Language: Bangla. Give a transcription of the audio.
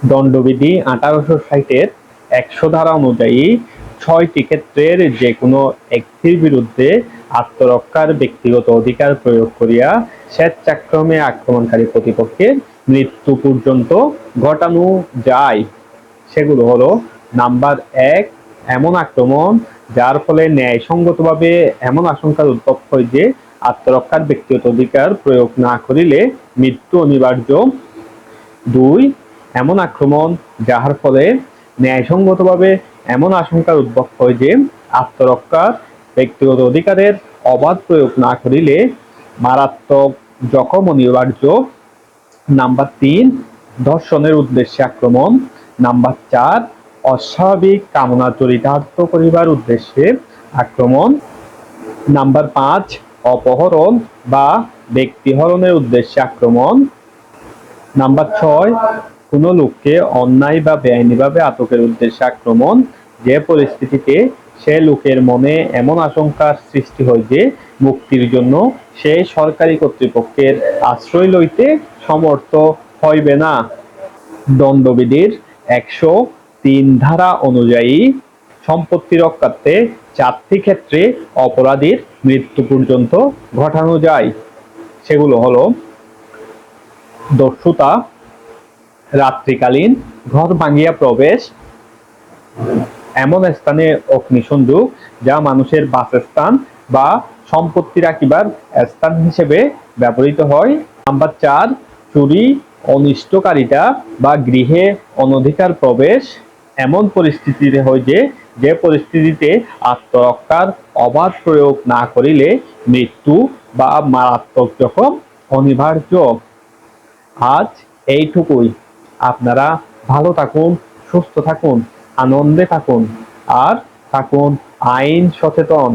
দণ্ডবিধি 1860-এর 100 ধারা অনুযায়ী 6টি ক্ষেত্রের যে কোনো একটির বিরুদ্ধে আত্মরক্ষার ব্যক্তিগত অধিকার প্রয়োগ করিয়া স্বেচ্ছাক্রমে আক্রমণকারী প্রতিপক্ষের মৃত্যু পর্যন্ত ঘটানো যায়। সেগুলো হলো: নাম্বার 1, এমন আক্রমণ যার ফলে ন্যায়সঙ্গতভাবে এমন আশঙ্কার উদ্ভব হয় যে আত্মরক্ষার ব্যক্তিগত অধিকার প্রয়োগ না করিলে মৃত্যু অনিবার্য। 2, এমন আক্রমণ যাহার ফলে ন্যায়সঙ্গতভাবে এমন আশঙ্কার উদ্ভব হয় যে আত্মরক্ষার ব্যক্তিগত অধিকারের অবাধ প্রয়োগ না করিলে মারাত্মক জখম অনিবার্য। নাম্বার 3, ধর্ষণের উদ্দেশ্যে আক্রমণ। নাম্বার 4, অস্বাভাবিক কামনা চরিতার্থ করিবার উদ্দেশ্যে আক্রমণ। নাম্বার 5, অপহরণ বা ব্যক্তিহরণের উদ্দেশ্যে আক্রমণ। নাম্বার 6, কোনো লোককে অন্যায় বা বেআইনিভাবে আটকের উদ্দেশ্যে আক্রমণ, যে পরিস্থিতিতে সে লোকের মনে এমন আশঙ্কার সৃষ্টি হয় যে মুক্তির জন্য সে সরকারি কর্তৃপক্ষের আশ্রয় লইতে সমর্থ হইবে না। দণ্ডবিধির 103 ধারা অনুযায়ী সম্পত্তি রক্ষার্থে 4টি ক্ষেত্রে অপরাধীর মৃত্যু পর্যন্ত ঘটানো যায়। সেগুলো হলো: দস্যুতা, রাত্রিকালীন ঘর ভাঙিয়া প্রবেশ, এমন স্থানে অগ্নিসংযোগ যা মানুষের বাসস্থান বা সম্পত্তি রাখিবার স্থান হিসেবে ব্যবহৃত হয়। নাম্বার 4, চুরি, অনিষ্টকারিতা বা গৃহে অনধিকার প্রবেশ, এমন পরিস্থিতিতে হয় যে পরিস্থিতিতে আত্মরক্ষার অবাধ প্রয়োগ না করিলে মৃত্যু বা মারাত্মক জখম অনিবার্য। আজ এইটুকুই। আপনারা ভালো থাকুন, সুস্থ থাকুন, আনন্দে থাকুন আর থাকুন আইন সচেতন।